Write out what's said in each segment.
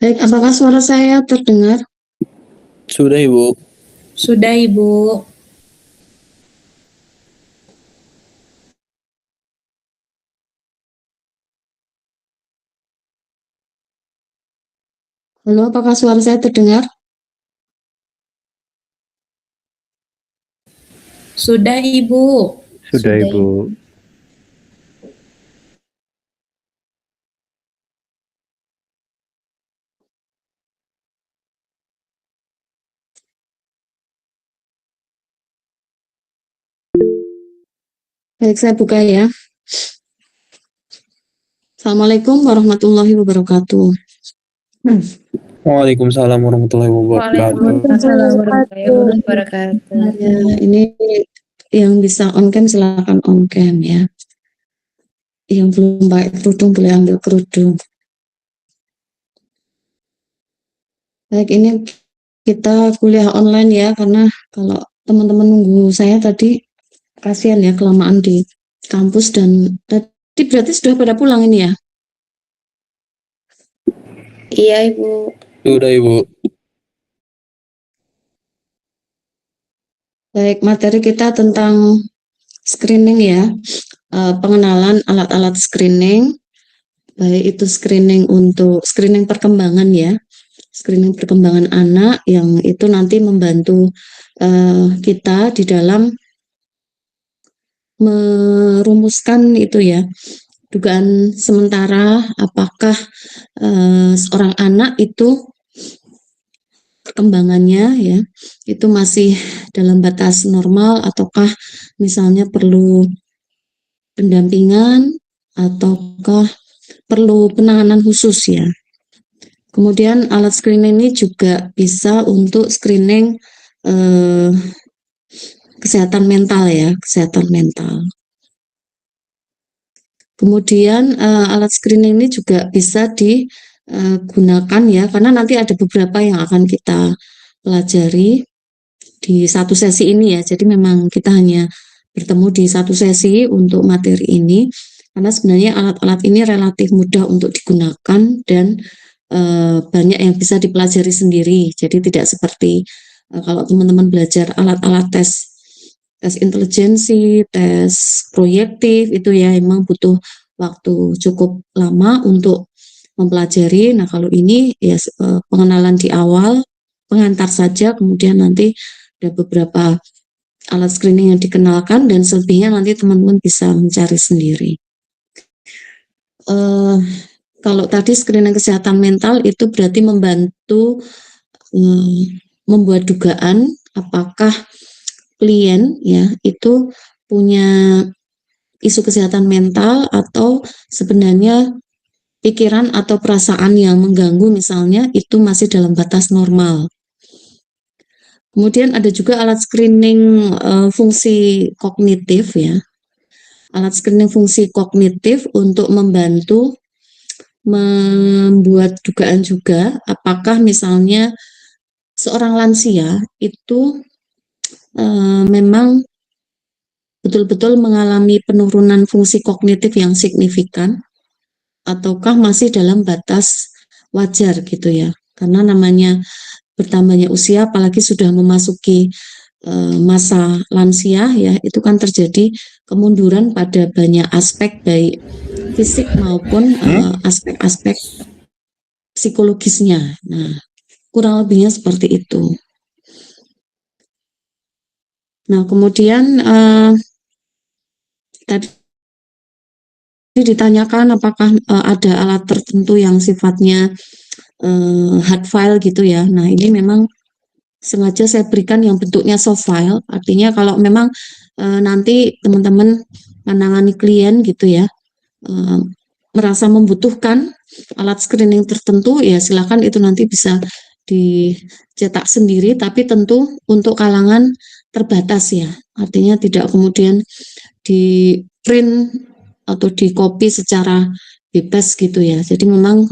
Baik, apakah suara saya terdengar? Sudah, Ibu. Sudah, Ibu. Halo, apakah suara saya terdengar? Sudah, Ibu. Sudah, Ibu. Baik, saya buka ya. Assalamualaikum warahmatullahi wabarakatuh. Waalaikumsalam warahmatullahi wabarakatuh. Waalaikumsalam warahmatullahi wabarakatuh. Ya, ini yang bisa on cam silakan on cam ya. Yang belum pakai kerudung boleh ambil kerudung. Baik, ini kita kuliah online ya, karena kalau teman-teman nunggu saya tadi kasihan ya kelamaan di kampus, dan tadi berarti sudah pada pulang ini ya. Iya, Ibu. Sudah, Ibu. Baik, materi kita tentang screening ya, pengenalan alat-alat screening, baik itu screening untuk screening perkembangan ya, screening perkembangan anak yang itu nanti membantu kita di dalam merumuskan itu ya, dugaan sementara apakah seorang anak itu perkembangannya ya itu masih dalam batas normal ataukah misalnya perlu pendampingan ataukah perlu penanganan khusus ya. Kemudian alat screening ini juga bisa untuk screening kesehatan mental ya, kesehatan mental. Kemudian alat screening ini juga bisa digunakan ya, karena nanti ada beberapa yang akan kita pelajari di satu sesi ini ya. Jadi memang kita hanya bertemu di satu sesi untuk materi ini, karena sebenarnya alat-alat ini relatif mudah untuk digunakan dan banyak yang bisa dipelajari sendiri. Jadi tidak seperti kalau teman-teman belajar alat-alat tes intelijensi, tes proyektif itu ya memang butuh waktu cukup lama untuk mempelajari. Nah kalau ini ya pengenalan di awal, pengantar saja, kemudian nanti ada beberapa alat screening yang dikenalkan dan selebihnya nanti teman-teman bisa mencari sendiri. Kalau tadi screening kesehatan mental itu berarti membantu membuat dugaan apakah klien ya itu punya isu kesehatan mental atau sebenarnya pikiran atau perasaan yang mengganggu misalnya itu masih dalam batas normal. Kemudian ada juga alat screening fungsi kognitif ya. Alat screening fungsi kognitif untuk membantu membuat dugaan juga apakah misalnya seorang lansia itu memang betul-betul mengalami penurunan fungsi kognitif yang signifikan ataukah masih dalam batas wajar gitu ya. Karena namanya bertambahnya usia apalagi sudah memasuki masa lansia ya, itu kan terjadi kemunduran pada banyak aspek baik fisik maupun aspek-aspek psikologisnya. Nah, kurang lebihnya seperti itu. Nah, kemudian tadi ditanyakan apakah ada alat tertentu yang sifatnya hard file gitu ya. Nah, ini memang sengaja saya berikan yang bentuknya soft file, artinya kalau memang nanti teman-teman menangani klien gitu ya, merasa membutuhkan alat screening tertentu ya silakan itu nanti bisa dicetak sendiri, tapi tentu untuk kalangan terbatas ya, artinya tidak kemudian di print atau di copy secara bebas gitu ya. Jadi memang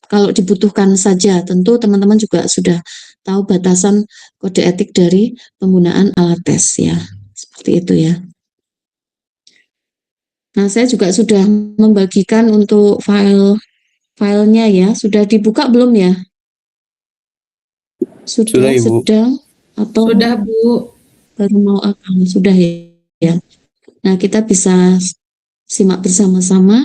kalau dibutuhkan saja, tentu teman-teman juga sudah tahu batasan kode etik dari penggunaan alat tes ya, seperti itu ya. Nah, saya juga sudah membagikan untuk file filenya ya. Sudah dibuka belum ya? Sudah, Ibu. Sedang, atau Sudah, Bu. baru mau akan? Sudah ya. Nah, kita bisa simak bersama-sama.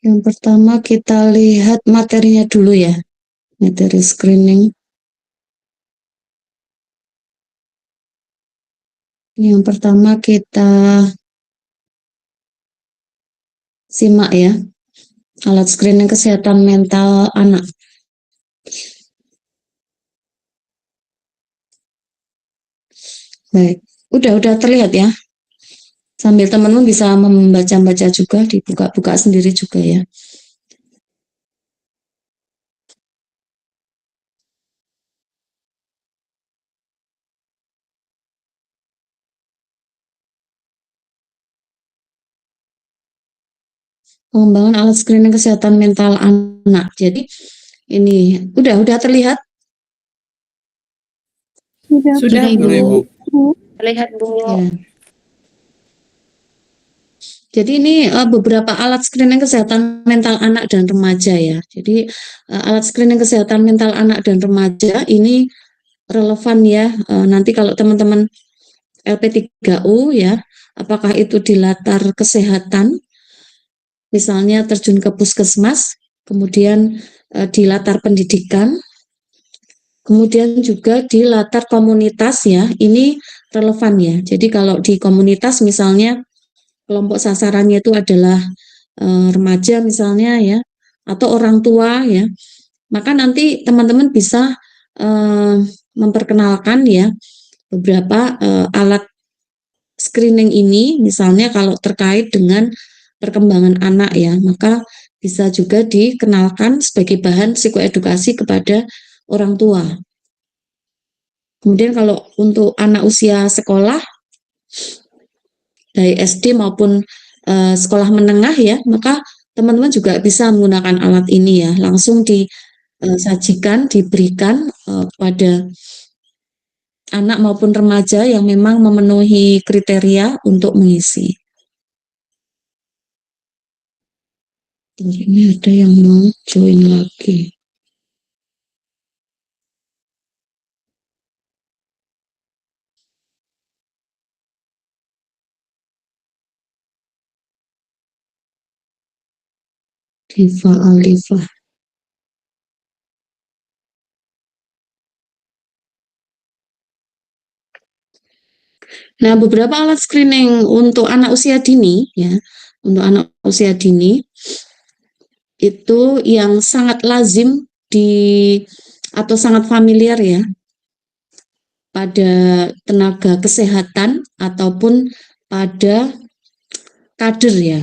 Yang pertama kita lihat materinya dulu ya, materi screening. Yang pertama kita simak ya, alat screening kesehatan mental anak. Baik, udah terlihat ya. Sambil teman-teman bisa membaca-baca juga, dibuka-buka sendiri juga ya. Pengembangan alat screening kesehatan mental anak. Jadi ini udah terlihat? Sudah, Sudah, Ibu. Bu. Terlihat, Bu. Ya. Jadi ini beberapa alat screening kesehatan mental anak dan remaja ya. Jadi alat screening kesehatan mental anak dan remaja ini relevan ya. Nanti kalau teman-teman LP3U ya, apakah itu di latar kesehatan, misalnya terjun ke puskesmas, kemudian di latar pendidikan, kemudian juga di latar komunitas ya, ini relevan ya. Jadi kalau di komunitas misalnya kelompok sasarannya itu adalah remaja misalnya ya, atau orang tua ya, maka nanti teman-teman bisa memperkenalkan ya beberapa alat screening ini, misalnya kalau terkait dengan perkembangan anak ya, maka bisa juga dikenalkan sebagai bahan psikoedukasi kepada orang tua. Kemudian kalau untuk anak usia sekolah, dari SD maupun sekolah menengah ya, maka teman-teman juga bisa menggunakan alat ini ya, langsung disajikan, diberikan kepada anak maupun remaja yang memang memenuhi kriteria untuk mengisi. Ini ada yang mau join lagi. Diva Alifa. Nah, beberapa alat screening untuk anak usia dini ya, untuk anak usia dini itu yang sangat lazim atau sangat familiar ya pada tenaga kesehatan ataupun pada kader ya.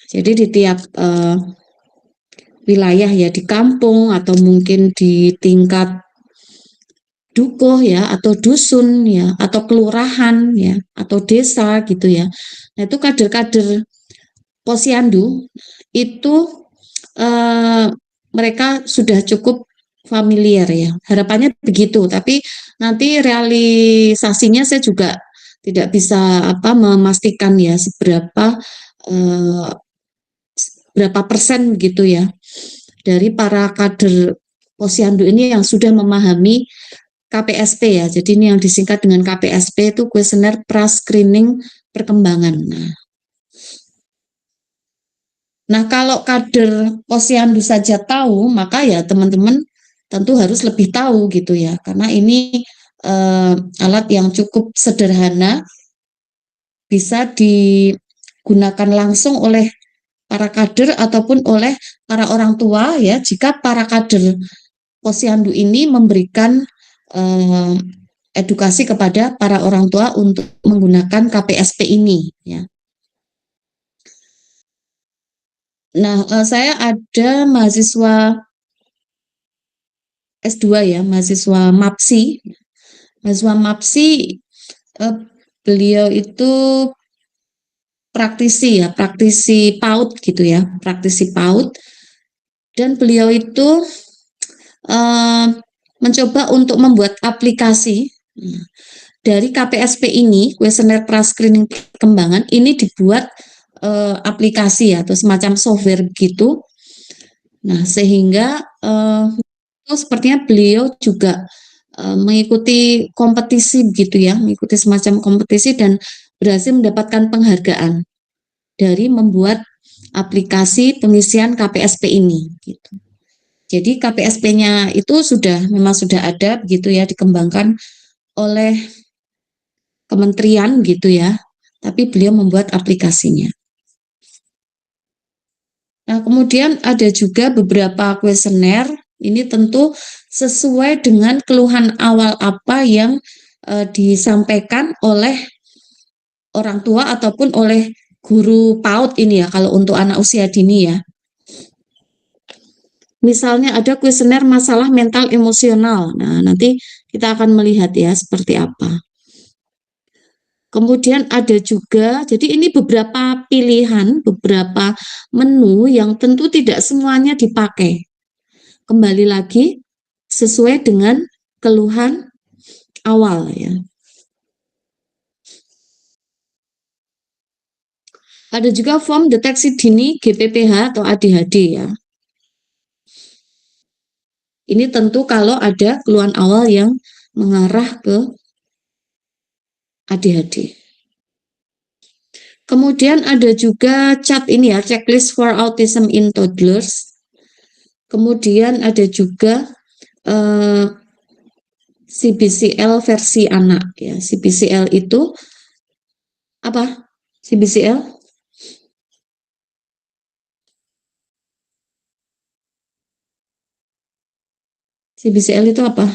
Jadi di tiap wilayah ya, di kampung atau mungkin di tingkat dukuh ya, atau dusun ya, atau kelurahan ya, atau desa gitu ya. Nah, itu kader-kader posyandu itu mereka sudah cukup familiar ya. Harapannya begitu, tapi nanti realisasinya saya juga tidak bisa memastikan ya berapa persen begitu ya dari para kader posyandu ini yang sudah memahami KPSP ya. Jadi ini yang disingkat dengan KPSP itu kuesioner pra-screening perkembangan. Nah, kalau kader posyandu saja tahu, maka ya teman-teman tentu harus lebih tahu gitu ya. Karena ini alat yang cukup sederhana, bisa digunakan langsung oleh para kader ataupun oleh para orang tua ya, jika para kader Posyandu ini memberikan edukasi kepada para orang tua untuk menggunakan KPSP ini ya. Nah, saya ada mahasiswa S2 ya, mahasiswa MAPSI. Mahasiswa MAPSI, beliau itu praktisi ya, praktisi PAUD gitu ya, praktisi PAUD. Dan beliau itu mencoba untuk membuat aplikasi dari KPSP ini, kuesioner pra-screening perkembangan, ini dibuat aplikasi ya, atau semacam software begitu. Nah, sehingga sepertinya beliau juga mengikuti kompetisi begitu ya, mengikuti semacam kompetisi dan berhasil mendapatkan penghargaan dari membuat aplikasi pengisian KPSP ini gitu. Jadi KPSP-nya itu memang sudah ada begitu ya, dikembangkan oleh kementerian gitu ya, tapi beliau membuat aplikasinya. Nah, kemudian ada juga beberapa kuesioner, ini tentu sesuai dengan keluhan awal apa yang disampaikan oleh orang tua ataupun oleh guru PAUD ini ya, kalau untuk anak usia dini ya. Misalnya ada kuesioner masalah mental emosional. Nah, nanti kita akan melihat ya seperti apa. Kemudian ada juga, jadi ini beberapa pilihan, beberapa menu yang tentu tidak semuanya dipakai. Kembali lagi sesuai dengan keluhan awal ya. Ada juga form deteksi dini GPPH atau ADHD ya. Ini tentu kalau ada keluhan awal yang mengarah ke ADHD. Kemudian ada juga CHAT ini ya, checklist for autism in toddlers. Kemudian ada juga CBCL versi anak ya. CBCL itu apa? CBCL? CBCL itu apa?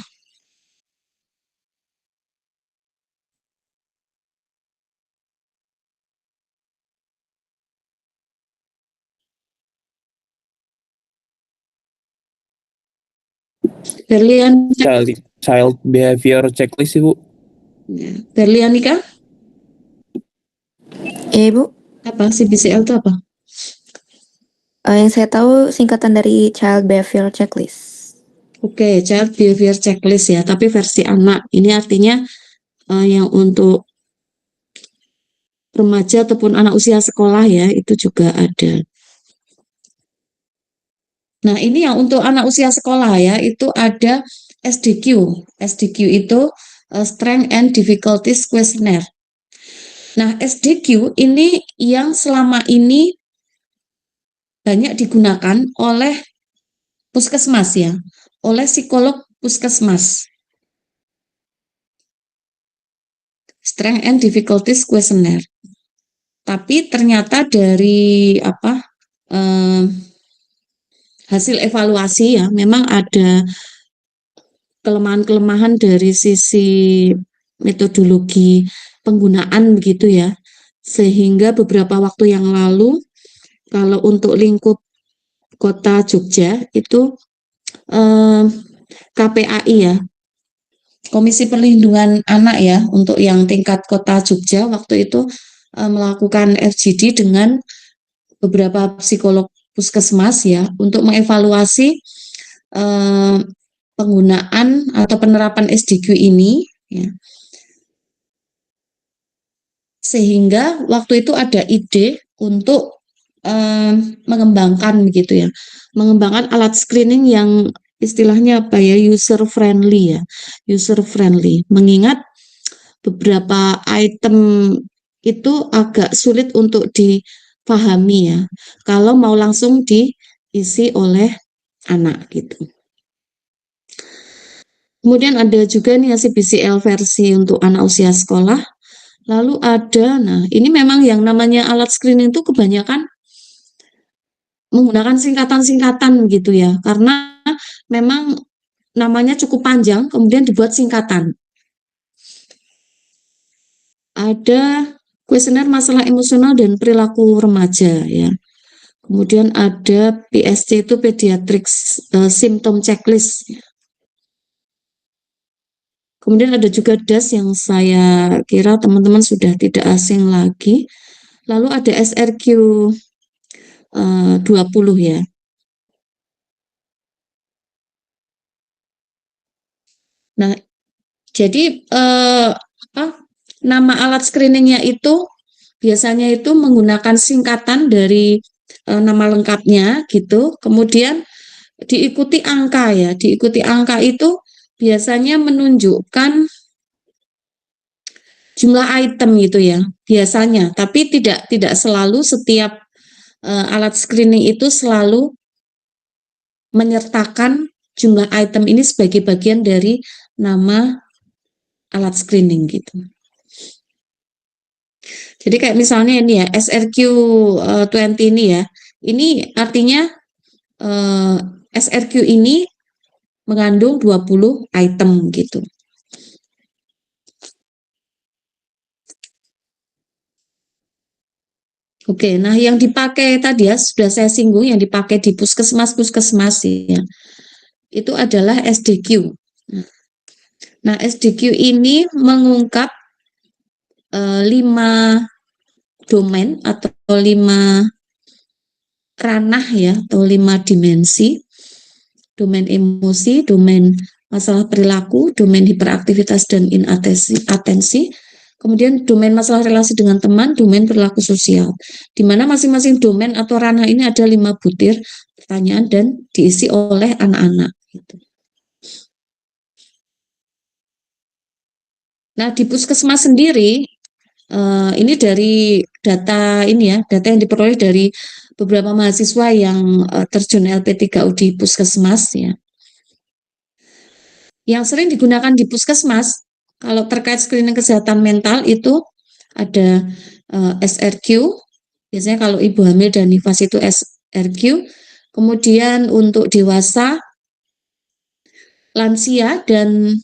Berlian, Child behavior checklist, Ibu. ya. Berlianika? Iya, Ibu. Apa? CBCL itu apa? Yang saya tahu singkatan dari Child Behavior Checklist. Oke, Child Behavior Checklist ya, tapi versi anak. Ini artinya yang untuk remaja ataupun anak usia sekolah ya, itu juga ada. Nah, ini yang untuk anak usia sekolah ya, itu ada SDQ. SDQ itu Strength and Difficulties Questionnaire. Nah, SDQ ini yang selama ini banyak digunakan oleh puskesmas ya, oleh psikolog puskesmas. Strength and Difficulties Questionnaire. Tapi ternyata dari hasil evaluasi ya, memang ada kelemahan-kelemahan dari sisi metodologi penggunaan begitu ya. Sehingga beberapa waktu yang lalu, kalau untuk lingkup Kota Jogja itu KPAI ya, Komisi Perlindungan Anak ya, untuk yang tingkat Kota Jogja waktu itu melakukan FGD dengan beberapa psikolog puskesmas ya, untuk mengevaluasi penggunaan atau penerapan SDQ ini ya. Sehingga waktu itu ada ide untuk mengembangkan begitu ya, mengembangkan alat screening yang istilahnya apa ya, user friendly ya, user friendly. Mengingat beberapa item itu agak sulit untuk dipahami ya, kalau mau langsung diisi oleh anak gitu. Kemudian ada juga nih CBCL versi untuk anak usia sekolah. Lalu ada, nah ini memang yang namanya alat screening itu kebanyakan menggunakan singkatan-singkatan gitu ya, karena memang namanya cukup panjang, kemudian dibuat singkatan. Ada kuesioner masalah emosional dan perilaku remaja ya. Kemudian ada PSC itu Pediatric Symptom Checklist. Kemudian ada juga DAS yang saya kira teman-teman sudah tidak asing lagi. Lalu ada SRQ 20 ya. Nah, jadi nama alat screeningnya itu biasanya itu menggunakan singkatan dari nama lengkapnya gitu. Kemudian diikuti angka ya. Diikuti angka itu biasanya menunjukkan jumlah item gitu ya. Biasanya, tapi tidak selalu setiap alat screening itu selalu menyertakan jumlah item ini sebagai bagian dari nama alat screening gitu. Jadi kayak misalnya ini ya, SRQ 20 ini ya, ini artinya SRQ ini mengandung 20 item gitu. Oke, nah yang dipakai tadi ya, sudah saya singgung, yang dipakai di puskesmas ya, itu adalah SDQ. Nah, SDQ ini mengungkap 5 domain atau 5 ranah ya, atau 5 dimensi. Domain emosi, domain masalah perilaku, domain hiperaktivitas dan inatensi, kemudian domain masalah relasi dengan teman, domain perilaku sosial. Di mana masing-masing domain atau ranah ini ada 5 butir pertanyaan dan diisi oleh anak-anak. Gitu. Nah, di puskesmas sendiri, ini dari data ini ya, data yang diperoleh dari beberapa mahasiswa yang terjun LP3U di puskesmas ya. Yang sering digunakan di puskesmas, kalau terkait screening kesehatan mental itu ada SRQ, biasanya kalau ibu hamil dan nifas itu SRQ, kemudian untuk dewasa, lansia, dan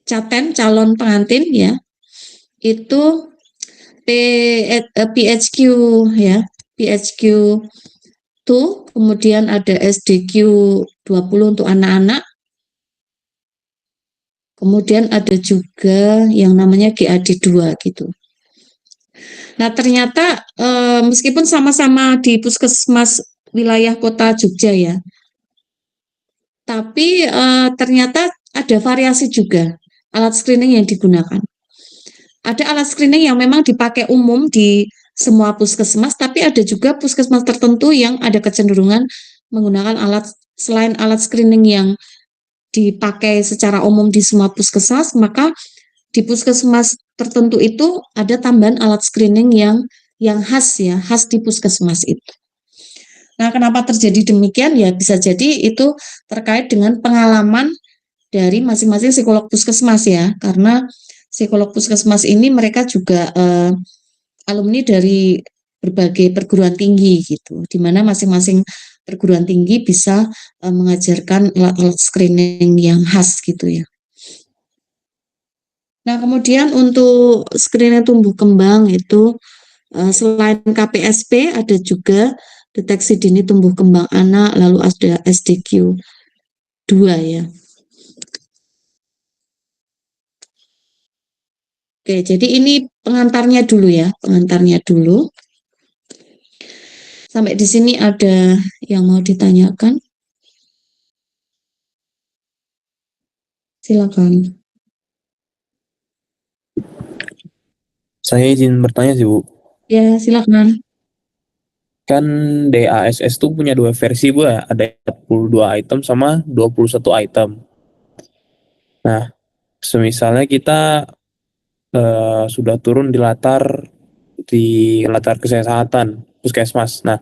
caten, calon pengantin ya, itu PHQ ya, PHQ 2, kemudian ada SDQ 20 untuk anak-anak, kemudian ada juga yang namanya GAD2 gitu. Nah, ternyata meskipun sama-sama di puskesmas wilayah kota Jogja ya, tapi ternyata ada variasi juga alat screening yang digunakan. Ada alat screening yang memang dipakai umum di semua puskesmas, tapi ada juga puskesmas tertentu yang ada kecenderungan menggunakan selain alat screening yang dipakai secara umum di semua puskesmas, maka di puskesmas tertentu itu ada tambahan alat screening yang khas ya, khas di puskesmas itu. Nah, kenapa terjadi demikian? Ya bisa jadi itu terkait dengan pengalaman dari masing-masing psikolog puskesmas ya, karena psikolog puskesmas ini mereka juga alumni dari berbagai perguruan tinggi gitu, di mana masing-masing perguruan tinggi bisa mengajarkan alat screening yang khas gitu ya. Nah, kemudian untuk screening tumbuh kembang itu selain KPSP ada juga deteksi dini tumbuh kembang anak, lalu ada SDQ 2 ya. Oke, jadi ini pengantarnya dulu ya, pengantarnya dulu. Sampai di sini ada yang mau ditanyakan? Silakan. Saya izin bertanya sih, Bu. Ya, silakan. Kan DASS tuh punya 2 versi, Bu ya. Ada 42 item sama 21 item. Nah, semisalnya kita sudah turun di latar kesehatan puskesmas. Nah,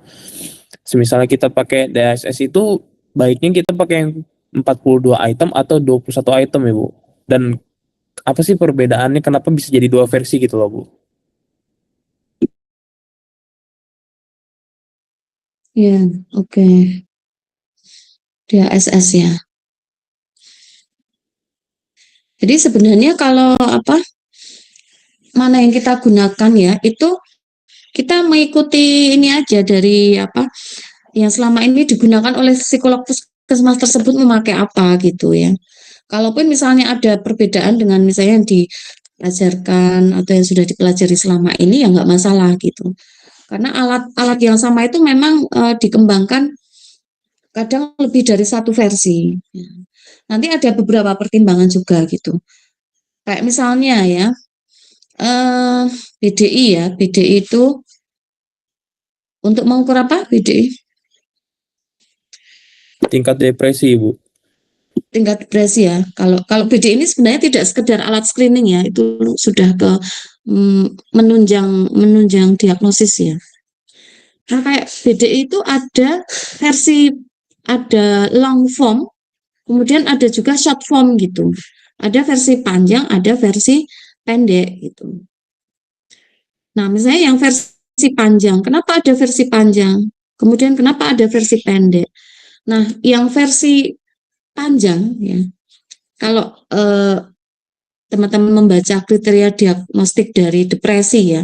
semisalnya kita pakai DASS itu baiknya kita pakai yang 42 item atau 21 item ya, Bu. Dan apa sih perbedaannya, kenapa bisa jadi 2 versi gitu loh, Bu? Ya, oke. DHSS ya. Jadi sebenarnya kalau mana yang kita gunakan ya, itu kita mengikuti ini aja dari yang selama ini digunakan oleh psikolog puskesmas tersebut memakai apa gitu ya. Kalaupun misalnya ada perbedaan dengan misalnya yang dipelajarkan atau yang sudah dipelajari selama ini ya nggak masalah gitu. Karena alat-alat yang sama itu memang dikembangkan kadang lebih dari satu versi. Ya. Nanti ada beberapa pertimbangan juga gitu. Kayak misalnya ya, BDI ya, BDI itu untuk mengukur apa BDI? Tingkat depresi, Bu. Tingkat depresi ya. Kalau kalau BDI ini sebenarnya tidak sekedar alat screening ya, itu sudah ke menunjang diagnosis ya. Nah, kayak BDI itu ada long form, kemudian ada juga short form gitu. Ada versi panjang, ada versi pendek gitu. Nah, misalnya yang versi panjang, kenapa ada versi panjang? Kemudian kenapa ada versi pendek? Nah, yang versi panjang ya, kalau teman-teman membaca kriteria diagnostik dari depresi ya,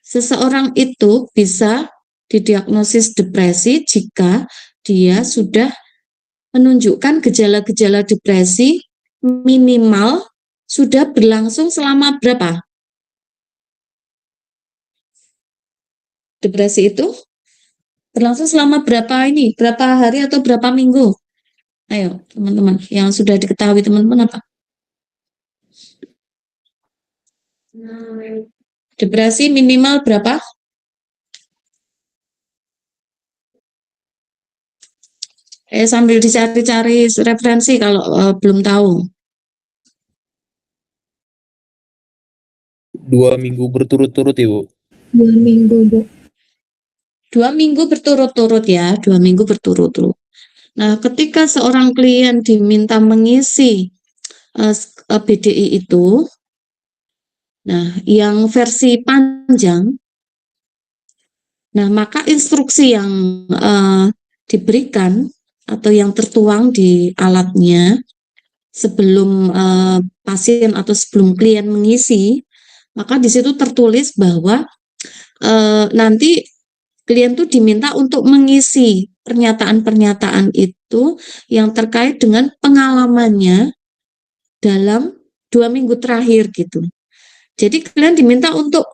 seseorang itu bisa didiagnosis depresi jika dia sudah menunjukkan gejala-gejala depresi minimal sudah berlangsung selama berapa? Depresi itu berlangsung selama berapa hari atau berapa minggu? Ayo, teman-teman, yang sudah diketahui teman-teman apa? Depresi minimal berapa? Sambil dicari-cari referensi kalau belum tahu. 2 minggu berturut-turut, Ibu. 2 minggu, Bu. 2 minggu berturut-turut ya, 2 minggu berturut-turut. Nah, ketika seorang klien diminta mengisi BDI itu, nah, yang versi panjang, nah, maka instruksi yang diberikan atau yang tertuang di alatnya sebelum pasien atau sebelum klien mengisi, maka di situ tertulis bahwa nanti klien tuh diminta untuk mengisi pernyataan-pernyataan itu yang terkait dengan pengalamannya dalam 2 minggu terakhir gitu. Jadi kalian diminta untuk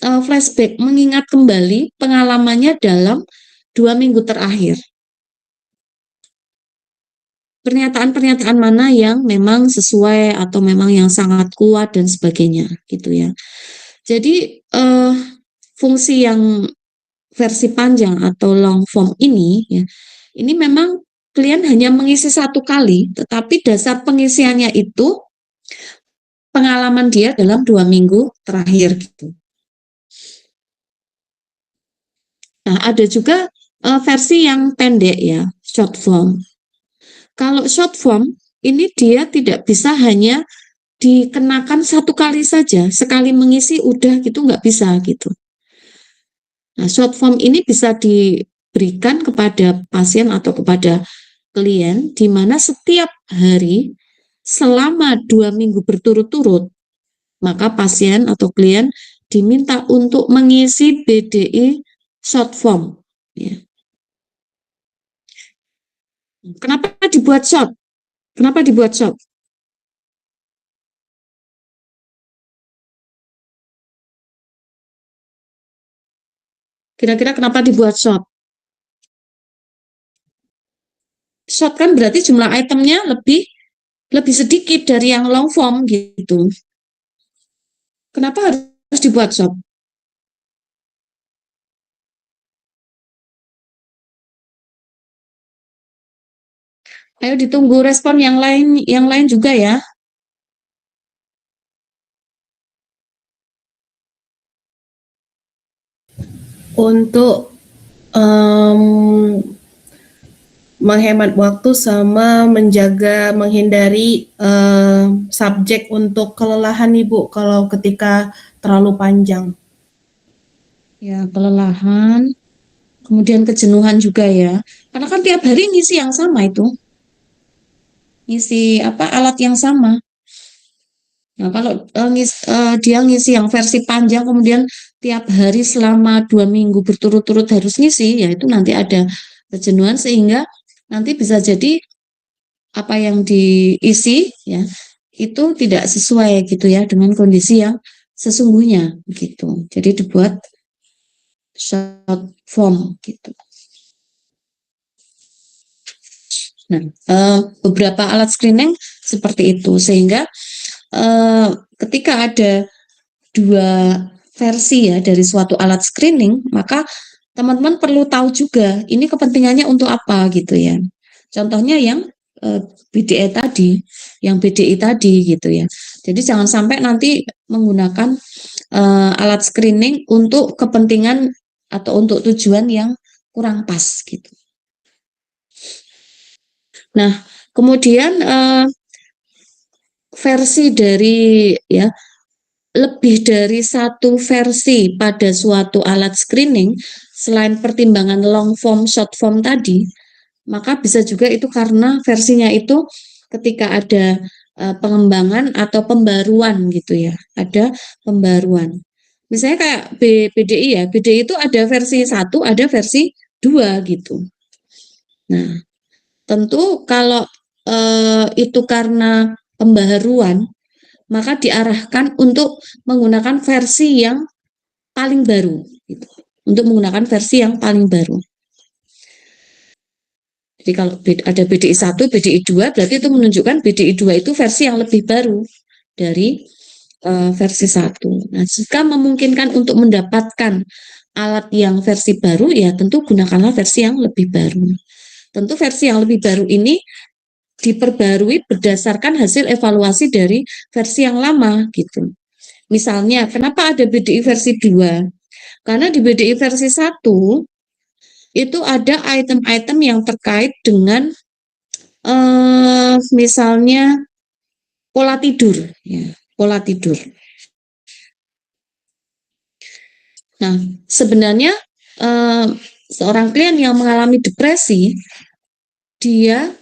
flashback, mengingat kembali pengalamannya dalam 2 minggu terakhir. Pernyataan-pernyataan mana yang memang sesuai atau memang yang sangat kuat dan sebagainya gitu ya. Jadi fungsi yang versi panjang atau long form ini ya, ini memang klien hanya mengisi satu kali, tetapi dasar pengisiannya itu pengalaman dia dalam 2 minggu terakhir gitu. Nah, ada juga versi yang pendek ya, short form. Kalau short form, ini dia tidak bisa hanya dikenakan satu kali saja, sekali mengisi udah gitu nggak bisa gitu. Nah, short form ini bisa diberikan kepada pasien atau kepada klien di mana setiap hari selama 2 minggu berturut-turut, maka pasien atau klien diminta untuk mengisi BDI short form. Ya. Kenapa dibuat short? Kenapa dibuat short? Kira-kira kenapa dibuat short? Short kan berarti jumlah itemnya lebih sedikit dari yang long form gitu. Kenapa harus dibuat short? Ayo ditunggu respon yang lain juga ya. Untuk menghemat waktu sama menghindari subjek untuk kelelahan Ibu kalau ketika terlalu panjang. Ya, kelelahan. kemudian kejenuhan juga ya. Karena kan tiap hari ngisi yang sama itu, ngisi alat yang sama. Nah, kalau dia ngisi yang versi panjang, kemudian tiap hari selama 2 minggu berturut-turut harus ngisi, ya itu nanti ada kejenuhan sehingga nanti bisa jadi apa yang diisi ya itu tidak sesuai gitu ya dengan kondisi yang sesungguhnya gitu. Jadi dibuat short form gitu. Nah, beberapa alat screening seperti itu sehingga ketika ada 2 versi ya dari suatu alat screening, maka teman-teman perlu tahu juga ini kepentingannya untuk apa gitu ya. Contohnya yang BDI tadi, yang BDI tadi gitu ya. Jadi jangan sampai nanti menggunakan alat screening untuk kepentingan atau untuk tujuan yang kurang pas gitu. Nah, kemudian versi dari ya lebih dari satu versi pada suatu alat screening selain pertimbangan long form, short form tadi, maka bisa juga itu karena versinya itu ketika ada pengembangan atau pembaruan gitu ya, ada pembaruan. Misalnya kayak BDI ya, BDI itu ada versi 1, ada versi 2 gitu. Nah, tentu kalau itu karena pembaharuan, maka diarahkan untuk menggunakan versi yang paling baru gitu. Untuk menggunakan versi yang paling baru. Jadi kalau ada BDI 1, BDI 2 berarti itu menunjukkan BDI 2 itu versi yang lebih baru dari versi 1. Nah, jika memungkinkan untuk mendapatkan alat yang versi baru ya tentu gunakanlah versi yang lebih baru. Tentu versi yang lebih baru ini diperbarui berdasarkan hasil evaluasi dari versi yang lama gitu. Misalnya, kenapa ada BDI versi 2? Karena di BDI versi 1 itu ada item-item yang terkait dengan misalnya pola tidur ya, pola tidur. Nah, sebenarnya seorang klien yang mengalami depresi dia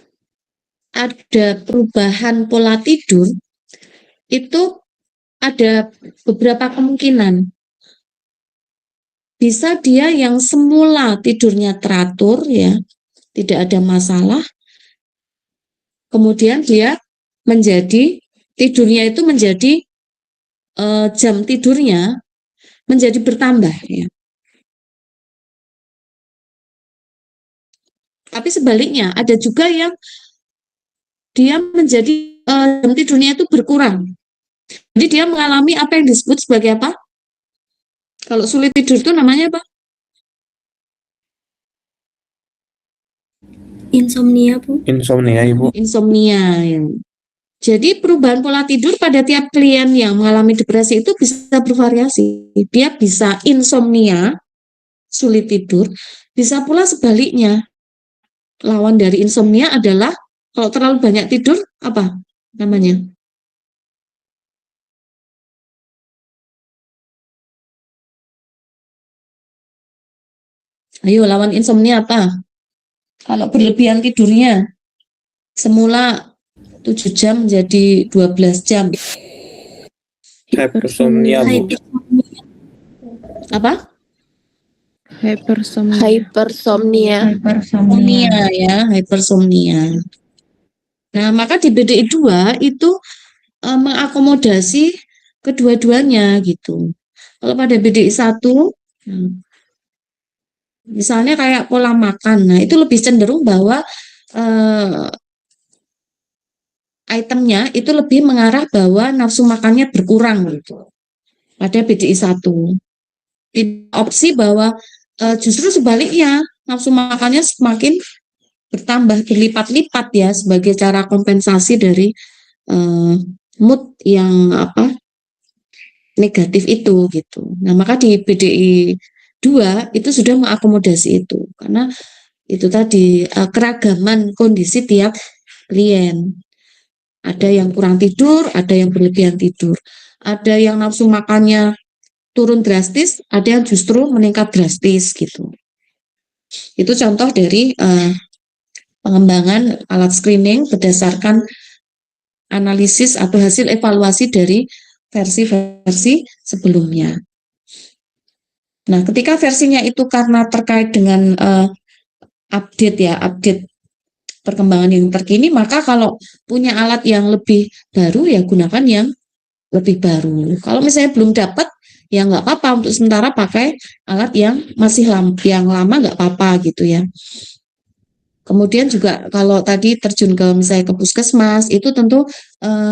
ada perubahan pola tidur itu ada beberapa kemungkinan. Bisa dia yang semula tidurnya teratur ya, tidak ada masalah. Kemudian dia menjadi tidurnya itu menjadi jam tidurnya menjadi bertambah ya. Tapi sebaliknya ada juga yang dia menjadi jam tidurnya itu berkurang. Jadi dia mengalami apa yang disebut sebagai apa? Kalau sulit tidur itu namanya apa? Insomnia, Bu. Insomnia, Ibu. Insomnia. Ya. Jadi perubahan pola tidur pada tiap klien yang mengalami depresi itu bisa bervariasi. Dia bisa insomnia, sulit tidur, bisa pula sebaliknya. Lawan dari insomnia adalah kalau terlalu banyak tidur, apa namanya? Ayo, lawan insomnia apa? Kalau berlebihan tidurnya, semula 7 jam menjadi 12 jam. Hypersomnia, Bu. Apa? Hypersomnia. Hypersomnia ya, hypersomnia. Nah, maka di BDI 2 itu mengakomodasi kedua-duanya gitu. Kalau pada BDI 1 misalnya kayak pola makan, nah itu lebih cenderung bahwa itemnya itu lebih mengarah bahwa nafsu makannya berkurang gitu. Pada BDI 1. Tidak opsi bahwa justru sebaliknya nafsu makannya semakin bertambah berlipat-lipat ya sebagai cara kompensasi dari mood yang negatif itu gitu. Nah, maka di BDI 2 itu sudah mengakomodasi itu karena itu tadi keragaman kondisi tiap klien. Ada yang kurang tidur, ada yang berlebihan tidur. Ada yang nafsu makannya turun drastis, ada yang justru meningkat drastis gitu. Itu contoh dari pengembangan alat screening berdasarkan analisis atau hasil evaluasi dari versi-versi sebelumnya. Nah, ketika versinya itu karena terkait dengan update perkembangan yang terkini, maka kalau punya alat yang lebih baru ya gunakan yang lebih baru. Kalau misalnya belum dapat ya nggak apa-apa, untuk sementara pakai alat yang masih yang lama nggak apa-apa gitu ya. Kemudian juga kalau tadi terjun ke misalnya ke puskesmas itu tentu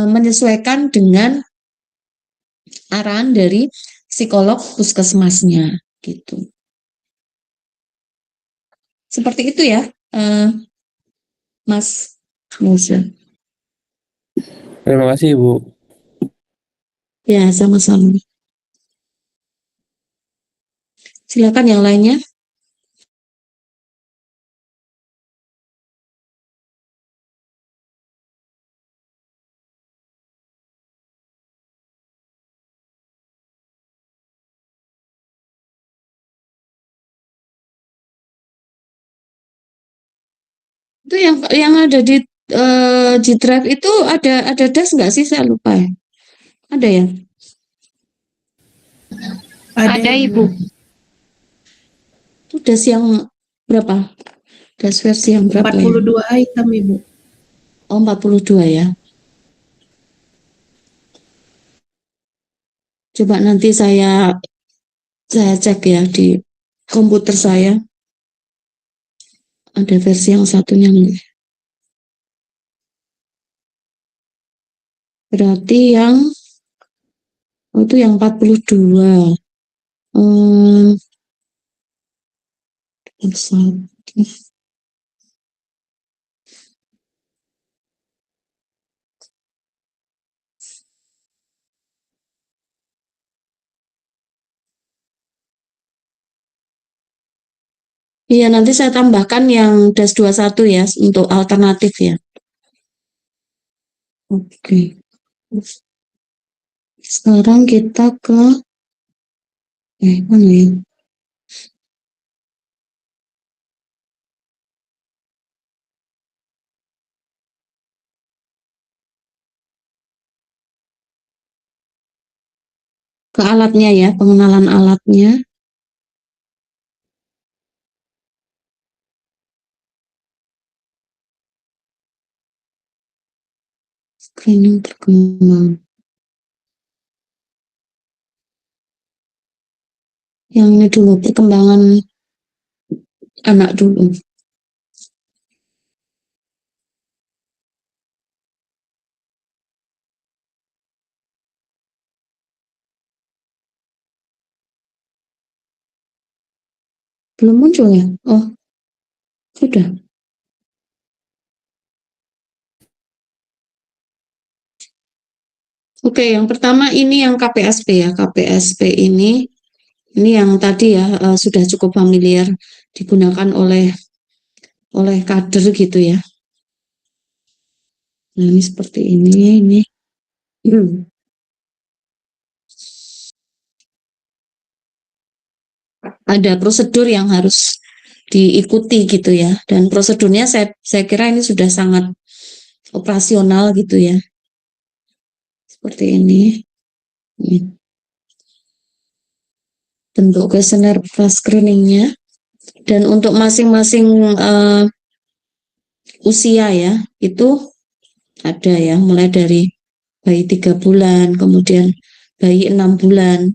menyesuaikan dengan arahan dari psikolog puskesmasnya gitu. Seperti itu ya, Mas Musa. Terima kasih Ibu. Ya, sama-sama. Silakan yang lainnya. Itu yang ada di G-Drive itu ada das nggak sih? Saya lupa ya. Ada ya? Ada, Ibu. Itu das yang berapa? Das versi yang berapa ya? 42 item, Ibu. Oh, 42 ya. Coba nanti saya cek ya di komputer saya. Ada versi yang satunya nih. Berarti yang itu yang 42. Iya, nanti saya tambahkan yang das 21 ya untuk alternatif ya. Oke. Sekarang kita ke mana ya? Ke alatnya ya, pengenalan alatnya. Screening perkembangan. Yang ini dulu, perkembangan anak dulu. Belum muncul ya? Oh, sudah. Oke, yang pertama ini yang KPSP ya. KPSP ini yang tadi ya sudah cukup familiar digunakan oleh kader gitu ya. Nah, ini seperti ini. Ada prosedur yang harus diikuti gitu ya. Dan prosedurnya saya kira ini sudah sangat operasional gitu ya. Seperti ini. Bentuk kuesioner screeningnya. Dan untuk masing-masing usia ya, itu ada ya, mulai dari bayi 3 bulan, kemudian bayi 6 bulan,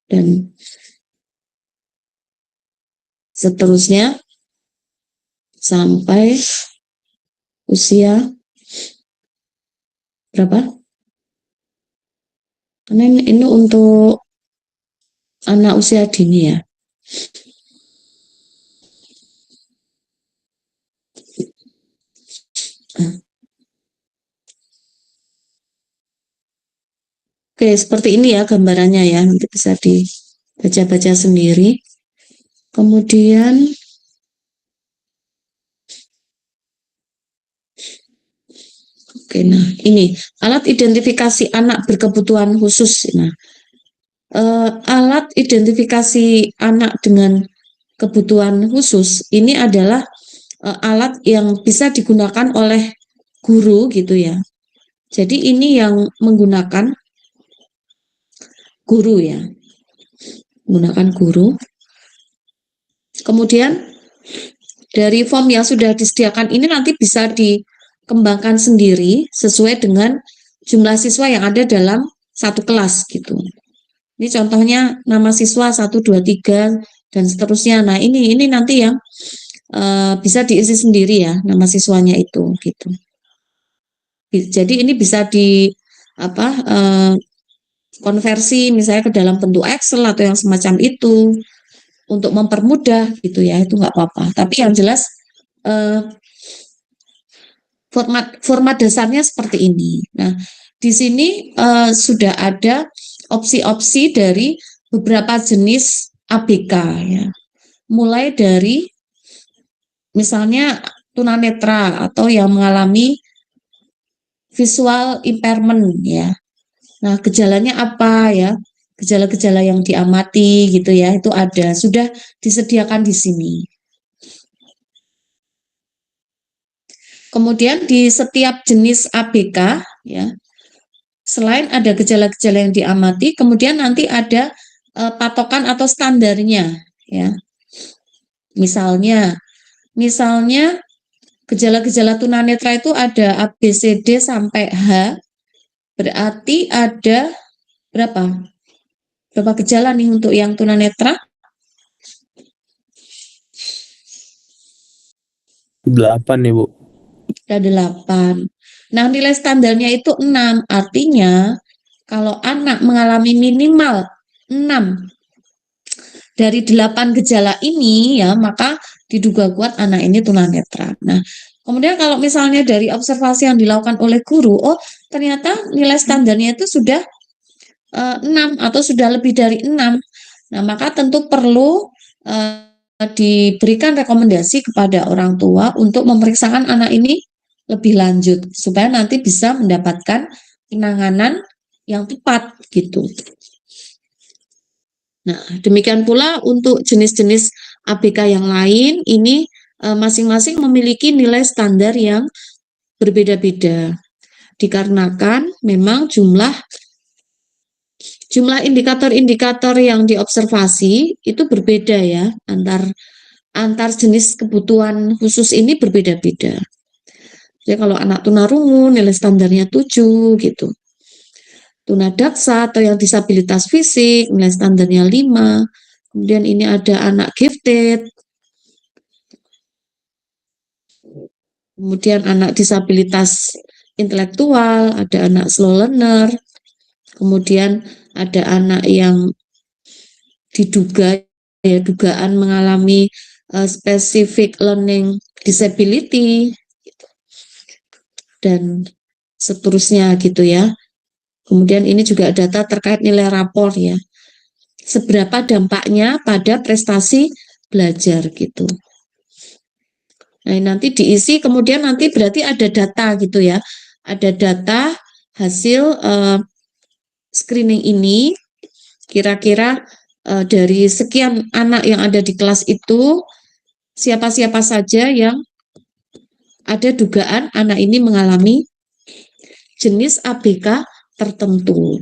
dan seterusnya sampai usia berapa? Karena ini untuk anak usia dini ya. Oke, seperti ini ya gambarannya ya, nanti bisa dibaca-baca sendiri. Kemudian oke, nah ini alat identifikasi anak berkebutuhan khusus. Nah, alat identifikasi anak dengan kebutuhan khusus ini adalah alat yang bisa digunakan oleh guru gitu ya. Jadi ini yang menggunakan guru ya, menggunakan guru. Kemudian dari form yang sudah disediakan ini nanti bisa dikembangkan sendiri sesuai dengan jumlah siswa yang ada dalam satu kelas gitu. Ini contohnya nama siswa 1, 2, 3 dan seterusnya. Nah ini nanti yang bisa diisi sendiri ya nama siswanya itu gitu. Jadi ini bisa di konversi misalnya ke dalam bentuk Excel atau yang semacam itu untuk mempermudah gitu ya, itu nggak apa-apa. Tapi yang jelas format dasarnya seperti ini. Nah di sini sudah ada opsi-opsi dari beberapa jenis ABK ya, mulai dari misalnya tunanetra atau yang mengalami visual impairment ya. Nah, gejalanya apa ya? Gejala-gejala yang diamati gitu ya, itu ada, sudah disediakan di sini. Kemudian di setiap jenis ABK ya, selain ada gejala-gejala yang diamati, kemudian nanti ada patokan atau standarnya ya. Misalnya gejala-gejala tunanetra itu ada A, B, C, D sampai H, berarti ada berapa gejala nih untuk yang tunanetra? 8 nih Bu. Ada 8. Nah nilai standarnya itu 6, artinya kalau anak mengalami minimal 6 dari 8 gejala ini ya, maka diduga kuat anak ini tunanetra. Nah, kemudian kalau misalnya dari observasi yang dilakukan oleh guru, oh ternyata nilai standarnya itu sudah 6 atau sudah lebih dari 6. Nah, maka tentu perlu diberikan rekomendasi kepada orang tua untuk memeriksakan anak ini lebih lanjut supaya nanti bisa mendapatkan penanganan yang tepat gitu. Nah, demikian pula untuk jenis-jenis ABK yang lain, ini masing-masing memiliki nilai standar yang berbeda-beda. Dikarenakan memang jumlah indikator-indikator yang diobservasi itu berbeda ya, antar jenis kebutuhan khusus ini berbeda-beda. Jadi kalau anak tunarungu nilai standarnya 7 gitu. Tunadaksa atau yang disabilitas fisik nilai standarnya 5. Kemudian ini ada anak gifted. Kemudian anak disabilitas intelektual, ada anak slow learner. Kemudian ada anak yang dugaan mengalami specific learning disability dan seterusnya gitu ya. Kemudian ini juga data terkait nilai rapor ya. Seberapa dampaknya pada prestasi belajar gitu. Nah, nanti diisi kemudian nanti berarti ada data gitu ya. Ada data hasil screening ini kira-kira dari sekian anak yang ada di kelas itu siapa-siapa saja yang ada dugaan anak ini mengalami jenis ABK tertentu.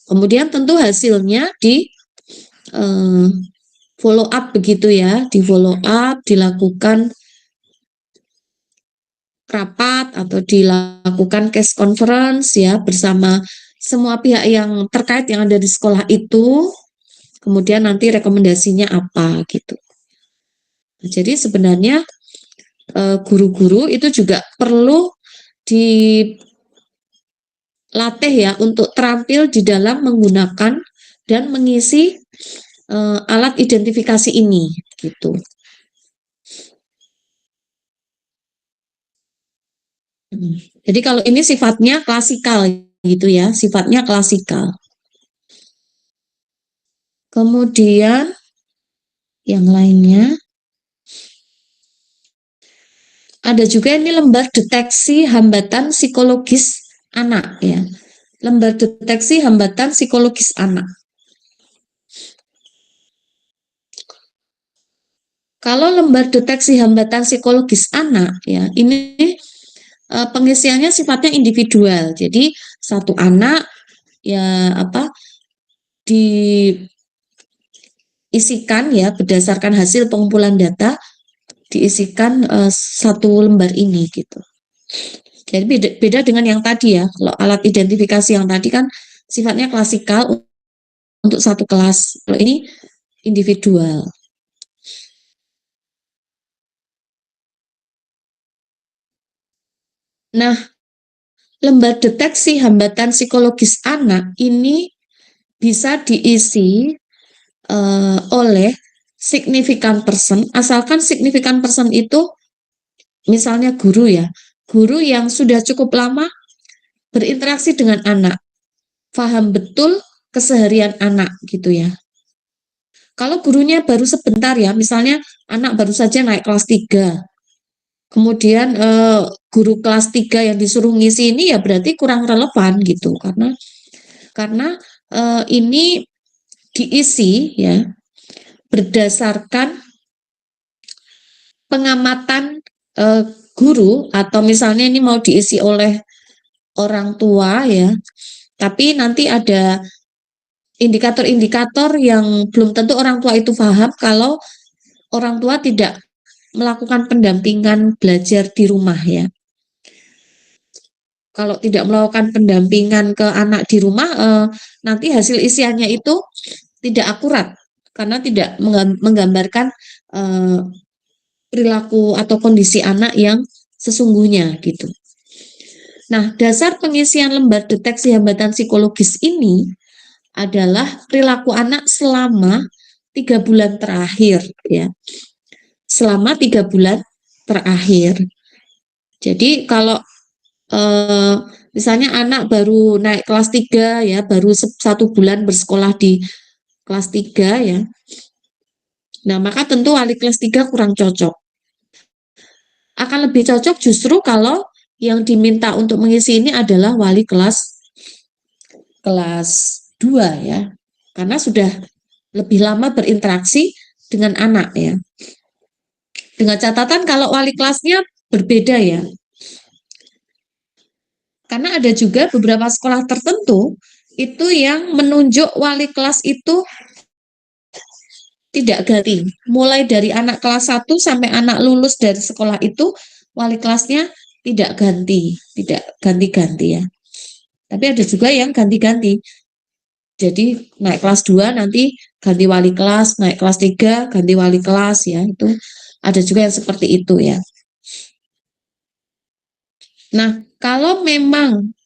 Kemudian tentu hasilnya di follow up begitu ya, di follow up, dilakukan rapat atau dilakukan case conference ya bersama semua pihak yang terkait yang ada di sekolah itu. Kemudian nanti rekomendasinya apa gitu. Nah, jadi sebenarnya guru-guru itu juga perlu dilatih ya untuk terampil di dalam menggunakan dan mengisi alat identifikasi ini gitu. Jadi kalau ini sifatnya klasikal gitu ya, sifatnya klasikal. Kemudian yang lainnya ada juga ini lembar deteksi hambatan psikologis anak ya. Lembar deteksi hambatan psikologis anak. Kalau lembar deteksi hambatan psikologis anak, ya, ini pengisiannya sifatnya individual. Jadi satu anak ya diisikan ya berdasarkan hasil pengumpulan data, diisikan satu lembar ini gitu. Jadi beda dengan yang tadi ya. Kalau alat identifikasi yang tadi kan sifatnya klasikal untuk satu kelas. Kalau ini individual. Nah, lembar deteksi hambatan psikologis anak ini bisa diisi oleh significant person, asalkan significant person itu misalnya guru ya, guru yang sudah cukup lama berinteraksi dengan anak, paham betul keseharian anak gitu ya. Kalau gurunya baru sebentar ya, misalnya anak baru saja naik kelas 3, kemudian guru kelas 3 yang disuruh ngisi ini ya berarti kurang relevan gitu, karena ini diisi ya berdasarkan pengamatan guru, atau misalnya ini mau diisi oleh orang tua ya, tapi nanti ada indikator-indikator yang belum tentu orang tua itu paham kalau orang tua tidak melakukan pendampingan belajar di rumah ya. Kalau tidak melakukan pendampingan ke anak di rumah, nanti hasil isiannya itu tidak akurat karena tidak menggambarkan perilaku atau kondisi anak yang sesungguhnya gitu. Nah, dasar pengisian lembar deteksi hambatan psikologis ini adalah perilaku anak selama 3 bulan terakhir ya. Selama 3 bulan terakhir. Jadi kalau misalnya anak baru naik kelas 3 ya, baru 1 bulan bersekolah di kelas 3 ya. Nah, maka tentu wali kelas 3 kurang cocok. Akan lebih cocok justru kalau yang diminta untuk mengisi ini adalah wali kelas 2 ya. Karena sudah lebih lama berinteraksi dengan anak ya. Dengan catatan kalau wali kelasnya berbeda ya. Karena ada juga beberapa sekolah tertentu itu yang menunjuk wali kelas itu tidak ganti. Mulai dari anak kelas 1 sampai anak lulus dari sekolah itu wali kelasnya tidak ganti-ganti ya. Tapi ada juga yang ganti-ganti. Jadi naik kelas 2 nanti ganti wali kelas, naik kelas 3 ganti wali kelas ya. Itu ada juga yang seperti itu ya. Nah, kalau memang